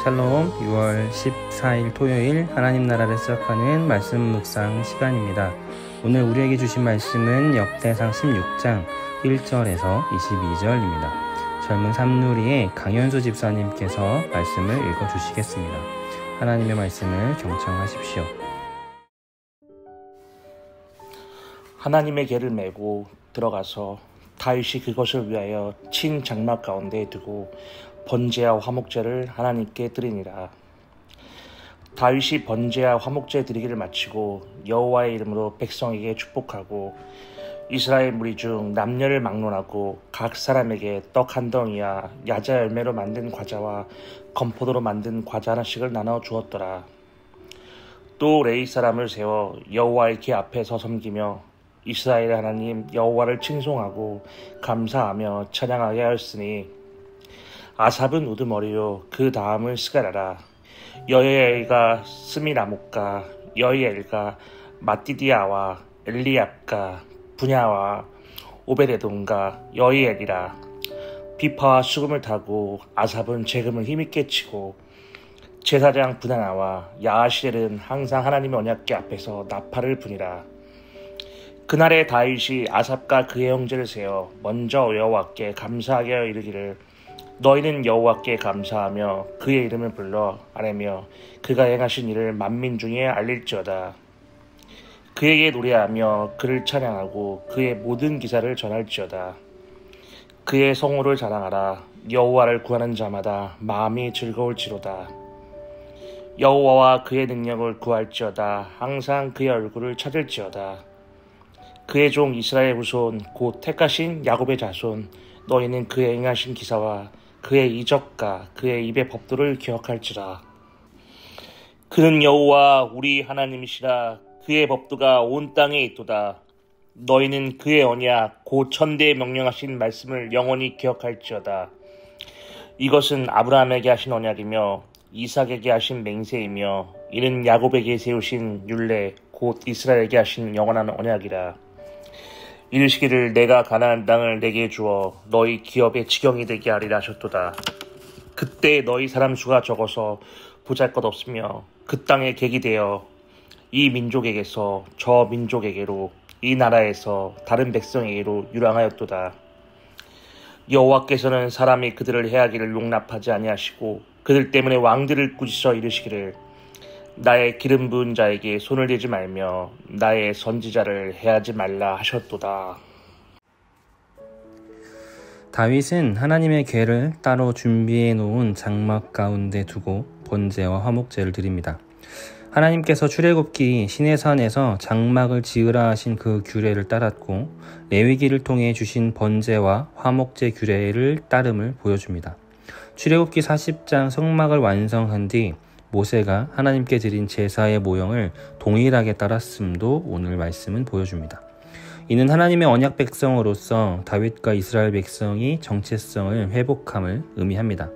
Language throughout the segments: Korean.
샬롬. 6월 14일 토요일 하나님 나라를 시작하는 말씀 묵상 시간입니다. 오늘 우리에게 주신 말씀은 역대상 16장 1절에서 22절입니다. 젊은 삼누리의 강현수 집사님께서 말씀을 읽어주시겠습니다. 하나님의 말씀을 경청하십시오. 하나님의 궤를 메고 들어가서 다윗이 그것을 위하여 친 장막 가운데 두고 번제와 화목제를 하나님께 드리니라. 다윗이 번제와 화목제 드리기를 마치고 여호와의 이름으로 백성에게 축복하고 이스라엘 무리 중 남녀를 막론하고 각 사람에게 떡 한 덩이와 야자 열매로 만든 과자와 건포도로 만든 과자 하나씩을 나눠 주었더라. 또 레위 사람을 세워 여호와의 궤 앞에서 섬기며 이스라엘의 하나님 여호와를 칭송하고 감사하며 찬양하게 하였으니 아삽은 우두머리요 그 다음은 스가랴라. 여이엘과 스미라목과 여이엘과 마띠디아와 엘리압과 분야와 오베데돔과 여이엘이라. 비파와 수금을 타고 아삽은 재금을 힘있게 치고 제사장 분하나와 야하시엘은 항상 하나님의 언약궤 앞에서 나팔을 부니라. 그날에 다윗이 아삽과 그의 형제를 세워 먼저 여호와께 감사하게 하여 이르기를 너희는 여호와께 감사하며 그의 이름을 불러 아뢰며 그가 행하신 일을 만민 중에 알릴지어다. 그에게 노래하며 그를 찬양하고 그의 모든 기사를 전할지어다. 그의 성호를 자랑하라. 여호와를 구하는 자마다 마음이 즐거울지로다. 여호와와 그의 능력을 구할지어다. 항상 그의 얼굴을 찾을지어다. 그의 종 이스라엘 후손 곧 택하신 야곱의 자손 너희는 그의 행하신 기사와 그의 이적과 그의 입의 법도를 기억할지라. 그는 여호와 우리 하나님이시라. 그의 법도가 온 땅에 있도다. 너희는 그의 언약 곧 천대에 명령하신 말씀을 영원히 기억할지어다. 이것은 아브라함에게 하신 언약이며 이삭에게 하신 맹세이며 이는 야곱에게 세우신 율례 곧 이스라엘에게 하신 영원한 언약이라. 이르시기를 내가 가나안 땅을 내게 주어 너희 기업의 지경이 되게 하리라 하셨도다. 그때 너희 사람 수가 적어서 보잘것없으며 그 땅에 객이 되어 이 민족에게서 저 민족에게로 이 나라에서 다른 백성에게로 유랑하였도다. 여호와께서는 사람이 그들을 해하기를 용납하지 아니하시고 그들 때문에 왕들을 꾸짖어 이르시기를 나의 기름 부은 자에게 손을 대지 말며 나의 선지자를 해하지 말라 하셨도다. 다윗은 하나님의 궤를 따로 준비해 놓은 장막 가운데 두고 번제와 화목제를 드립니다. 하나님께서 출애굽기 시내산에서 장막을 지으라 하신 그 규례를 따랐고 레위기를 통해 주신 번제와 화목제 규례를 따름을 보여줍니다. 출애굽기 40장 성막을 완성한 뒤 모세가 하나님께 드린 제사의 모형을 동일하게 따랐음도 오늘 말씀은 보여줍니다. 이는 하나님의 언약 백성으로서 다윗과 이스라엘 백성이 정체성을 회복함을 의미합니다.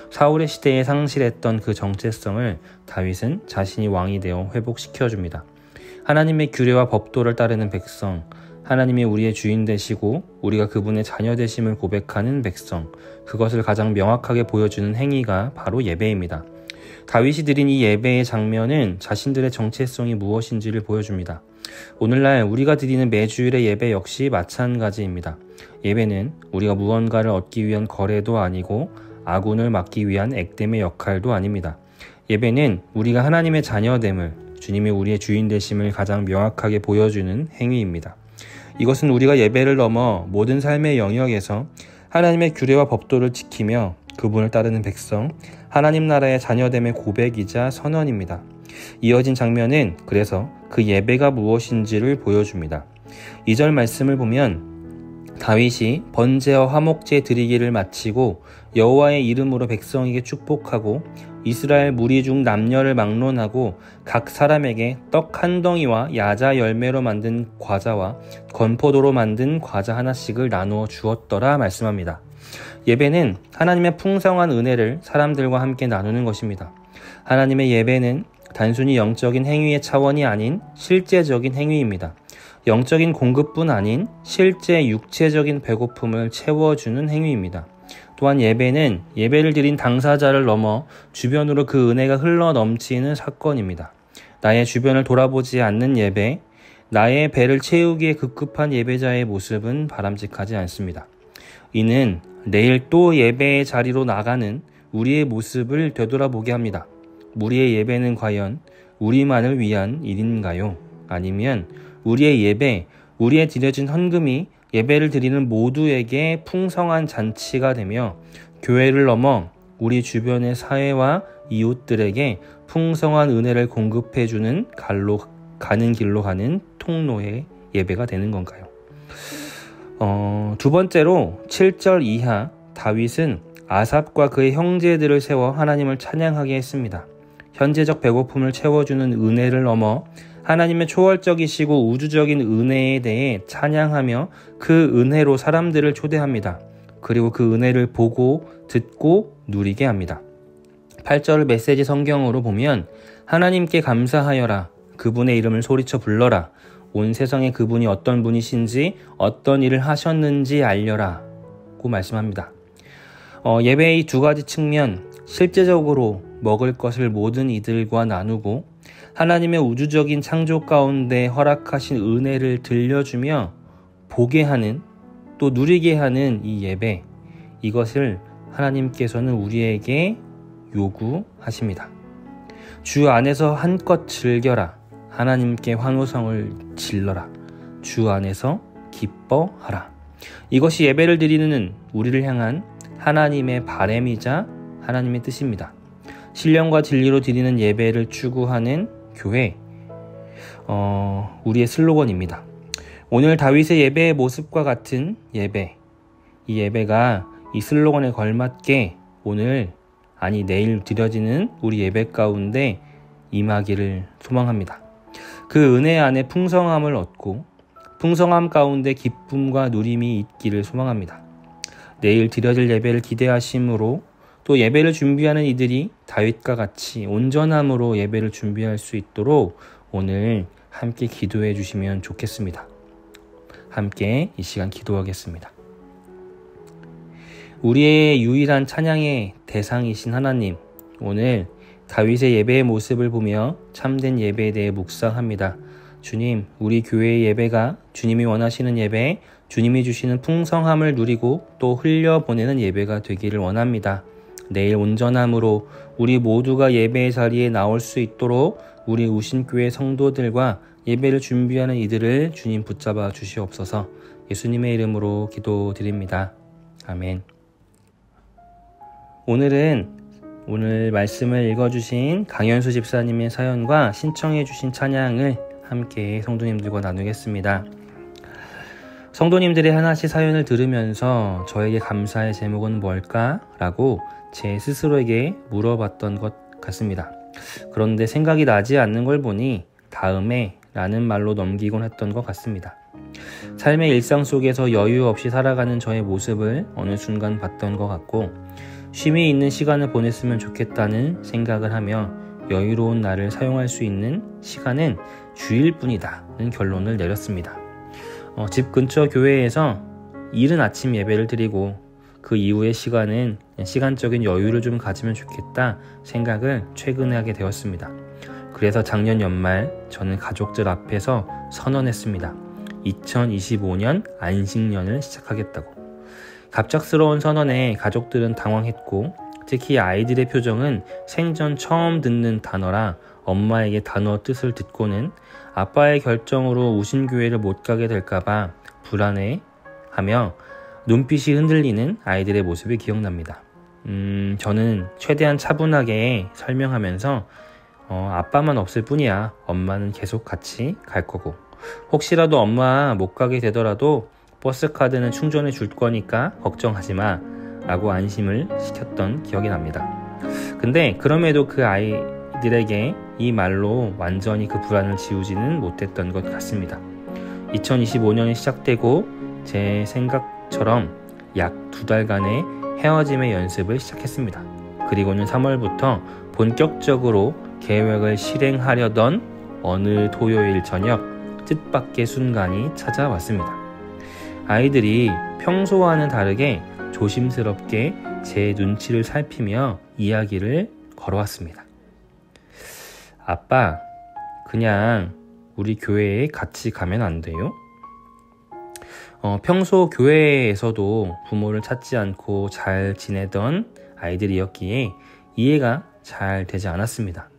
사울의 시대에 상실했던 그 정체성을 다윗은 자신이 왕이 되어 회복시켜줍니다. 하나님의 규례와 법도를 따르는 백성, 하나님이 우리의 주인 되시고 우리가 그분의 자녀 되심을 고백하는 백성, 그것을 가장 명확하게 보여주는 행위가 바로 예배입니다. 다윗이 드린 이 예배의 장면은 자신들의 정체성이 무엇인지를 보여줍니다. 오늘날 우리가 드리는 매주일의 예배 역시 마찬가지입니다. 예배는 우리가 무언가를 얻기 위한 거래도 아니고 아군을 막기 위한 액땜의 역할도 아닙니다. 예배는 우리가 하나님의 자녀됨을, 주님이 우리의 주인 되심을 가장 명확하게 보여주는 행위입니다. 이것은 우리가 예배를 넘어 모든 삶의 영역에서 하나님의 규례와 법도를 지키며 그분을 따르는 백성, 하나님 나라의 자녀됨의 고백이자 선언입니다. 이어진 장면은 그래서 그 예배가 무엇인지를 보여줍니다. 2절 말씀을 보면 다윗이 번제와 화목제 드리기를 마치고 여호와의 이름으로 백성에게 축복하고 이스라엘 무리 중 남녀를 막론하고 각 사람에게 떡 한 덩이와 야자 열매로 만든 과자와 건포도로 만든 과자 하나씩을 나누어 주었더라 말씀합니다. 예배는 하나님의 풍성한 은혜를 사람들과 함께 나누는 것입니다. 하나님의 예배는 단순히 영적인 행위의 차원이 아닌 실제적인 행위입니다. 영적인 공급뿐 아닌 실제 육체적인 배고픔을 채워주는 행위입니다. 또한 예배는 예배를 드린 당사자를 넘어 주변으로 그 은혜가 흘러 넘치는 사건입니다. 나의 주변을 돌아보지 않는 예배, 나의 배를 채우기에 급급한 예배자의 모습은 바람직하지 않습니다. 이는 내일 또 예배의 자리로 나가는 우리의 모습을 되돌아보게 합니다. 우리의 예배는 과연 우리만을 위한 일인가요? 아니면 우리의 예배, 우리의 드려진 헌금이 예배를 드리는 모두에게 풍성한 잔치가 되며 교회를 넘어 우리 주변의 사회와 이웃들에게 풍성한 은혜를 공급해주는 가는 길로 가는 통로의 예배가 되는 건가요? 두 번째로 7절 이하 다윗은 아삽과 그의 형제들을 세워 하나님을 찬양하게 했습니다. 현재적 배고픔을 채워주는 은혜를 넘어 하나님의 초월적이시고 우주적인 은혜에 대해 찬양하며 그 은혜로 사람들을 초대합니다. 그리고 그 은혜를 보고 듣고 누리게 합니다. 8절 메시지 성경으로 보면 하나님께 감사하여라. 그분의 이름을 소리쳐 불러라. 온 세상에 그분이 어떤 분이신지 어떤 일을 하셨는지 알려라 고 말씀합니다. 예배의 두 가지 측면, 실제적으로 먹을 것을 모든 이들과 나누고 하나님의 우주적인 창조 가운데 허락하신 은혜를 들려주며 보게 하는, 또 누리게 하는 이 예배, 이것을 하나님께서는 우리에게 요구하십니다. 주 안에서 한껏 즐겨라. 하나님께 환호성을 질러라. 주 안에서 기뻐하라. 이것이 예배를 드리는 우리를 향한 하나님의 바램이자 하나님의 뜻입니다. 신령과 진리로 드리는 예배를 추구하는 교회, 우리의 슬로건입니다. 오늘 다윗의 예배의 모습과 같은 예배, 이 예배가 이 슬로건에 걸맞게 오늘, 아니 내일 드려지는 우리 예배 가운데 임하기를 소망합니다. 그 은혜 안에 풍성함을 얻고 풍성함 가운데 기쁨과 누림이 있기를 소망합니다. 내일 드려질 예배를 기대하심으로 또 예배를 준비하는 이들이 다윗과 같이 온전함으로 예배를 준비할 수 있도록 오늘 함께 기도해 주시면 좋겠습니다. 함께 이 시간 기도하겠습니다. 우리의 유일한 찬양의 대상이신 하나님, 오늘 다윗의 예배의 모습을 보며 참된 예배에 대해 묵상합니다. 주님, 우리 교회의 예배가 주님이 원하시는 예배, 주님이 주시는 풍성함을 누리고 또 흘려보내는 예배가 되기를 원합니다. 내일 온전함으로 우리 모두가 예배의 자리에 나올 수 있도록 우리 우신교회 성도들과 예배를 준비하는 이들을 주님 붙잡아 주시옵소서. 예수님의 이름으로 기도드립니다. 아멘. 오늘 말씀을 읽어주신 강현수 집사님의 사연과 신청해 주신 찬양을 함께 성도님들과 나누겠습니다. 성도님들의 하나씩 사연을 들으면서 저에게 감사의 제목은 뭘까? 라고 제 스스로에게 물어봤던 것 같습니다. 그런데 생각이 나지 않는 걸 보니 다음에 라는 말로 넘기곤 했던 것 같습니다. 삶의 일상 속에서 여유 없이 살아가는 저의 모습을 어느 순간 봤던 것 같고 쉼이 있는 시간을 보냈으면 좋겠다는 생각을 하며 여유로운 날을 사용할 수 있는 시간은 주일뿐이다는 결론을 내렸습니다. 집 근처 교회에서 이른 아침 예배를 드리고 그 이후의 시간은 시간적인 여유를 좀 가지면 좋겠다 생각을 최근에 하게 되었습니다. 그래서 작년 연말 저는 가족들 앞에서 선언했습니다. 2025년 안식년을 시작하겠다고. 갑작스러운 선언에 가족들은 당황했고 특히 아이들의 표정은 생전 처음 듣는 단어라 엄마에게 단어 뜻을 듣고는 아빠의 결정으로 우신교회를 못 가게 될까봐 불안해하며 눈빛이 흔들리는 아이들의 모습이 기억납니다. 저는 최대한 차분하게 설명하면서 아빠만 없을 뿐이야. 엄마는 계속 같이 갈 거고 혹시라도 엄마 못 가게 되더라도 버스 카드는 충전해 줄 거니까 걱정하지 마 라고 안심을 시켰던 기억이 납니다. 근데 그럼에도 그 아이들에게 이 말로 완전히 그 불안을 지우지는 못했던 것 같습니다. 2025년이 시작되고 제 생각처럼 약 2달간의 헤어짐의 연습을 시작했습니다. 그리고는 3월부터 본격적으로 계획을 실행하려던 어느 토요일 저녁 뜻밖의 순간이 찾아왔습니다. 아이들이 평소와는 다르게 조심스럽게 제 눈치를 살피며 이야기를 걸어왔습니다. 아빠, 그냥 우리 교회에 같이 가면 안 돼요? 평소 교회에서도 부모를 찾지 않고 잘 지내던 아이들이었기에 이해가 잘 되지 않았습니다.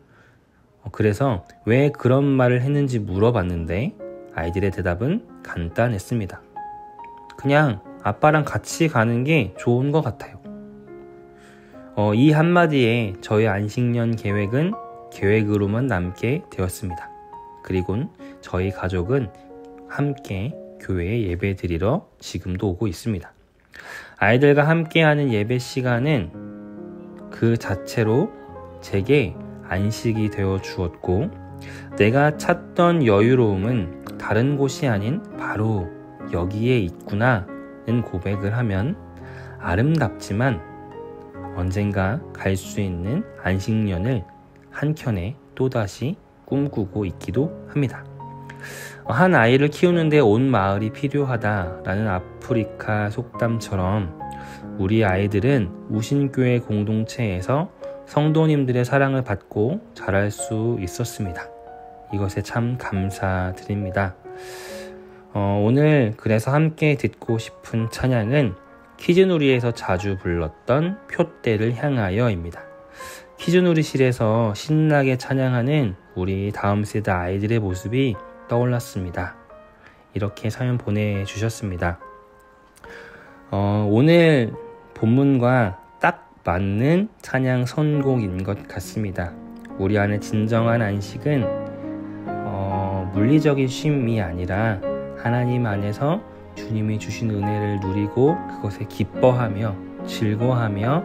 그래서 왜 그런 말을 했는지 물어봤는데 아이들의 대답은 간단했습니다. 그냥 아빠랑 같이 가는 게 좋은 것 같아요. 이 한마디에 저의 안식년 계획은 계획으로만 남게 되었습니다. 그리고 저희 가족은 함께 교회에 예배 드리러 지금도 오고 있습니다. 아이들과 함께하는 예배 시간은 그 자체로 제게 안식이 되어 주었고, 내가 찾던 여유로움은 다른 곳이 아닌 바로 여기에 있구나는 고백을 하면 아름답지만 언젠가 갈 수 있는 안식년을 한켠에 또다시 꿈꾸고 있기도 합니다. 한 아이를 키우는데 온 마을이 필요하다라는 아프리카 속담처럼 우리 아이들은 우신교회 공동체에서 성도님들의 사랑을 받고 자랄 수 있었습니다. 이것에 참 감사드립니다. 오늘 그래서 함께 듣고 싶은 찬양은 키즈누리에서 자주 불렀던 표대를 향하여입니다. 키즈누리실에서 신나게 찬양하는 우리 다음 세대 아이들의 모습이 떠올랐습니다. 이렇게 사연 보내주셨습니다. 오늘 본문과 딱 맞는 찬양 선곡인 것 같습니다. 우리 안에 진정한 안식은 물리적인 쉼이 아니라 하나님 안에서 주님이 주신 은혜를 누리고 그것에 기뻐하며 즐거워하며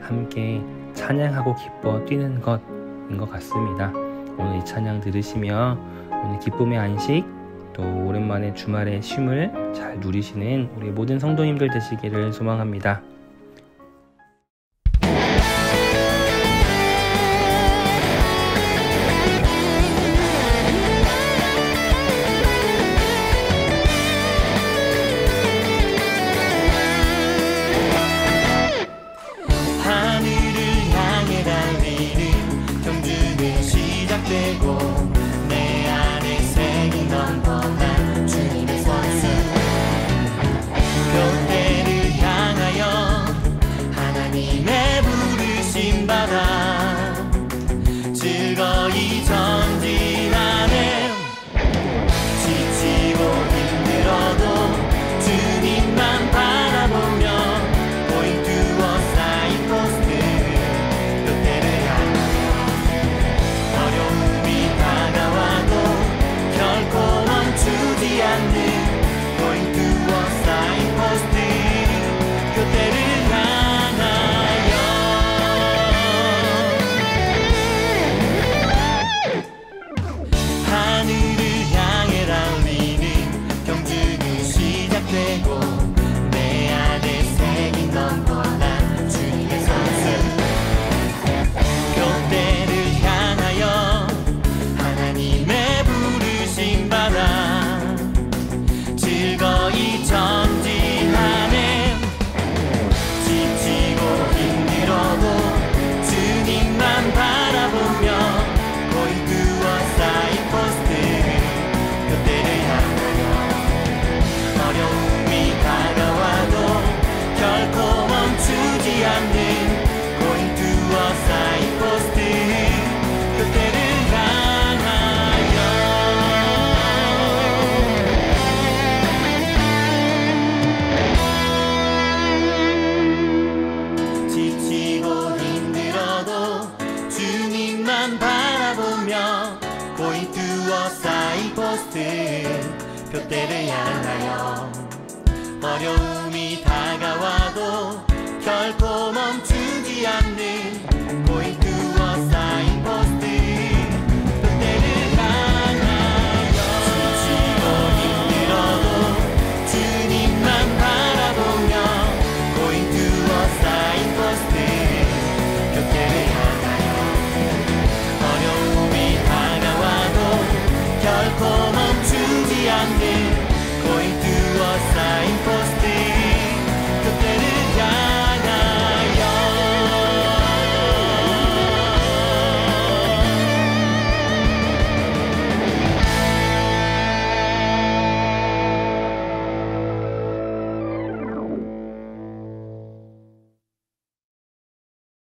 함께 찬양하고 기뻐 뛰는 것인 것 같습니다. 오늘 이 찬양 들으시며 오늘 기쁨의 안식, 또 오랜만에 주말의 쉼을 잘 누리시는 우리 모든 성도님들 되시기를 소망합니다. 내 안에 새긴 넌 주님의 선수 교대를 향하여 하나님의 부르심 받아 즐거이 전진하네. 지치고 힘들어도 주님만 바라보며 Going to a signpost 교대를 향하여 어려움이 다가와도 결코 멈추지 않는 Going to a signpost 교대를 향하여 하늘을 향해 달리는 경주는 시작되고 내 안에 새긴 넌 떠난 주님의 선수 교대를 향하여 하나님의 부르심 받아 즐거이 전진하네. 지치고 힘들어도 주님만 바라보며 Going to a signpost 교대를 향하여 어려움이 다가와도 결코 멈추지 않는 Going to a signpost 교대를 향하여 지치고 힘들어도 주님만 바라보며 Going to a signpost 교대를 향하여 어려움이 다가와도 결코 멈추지 않는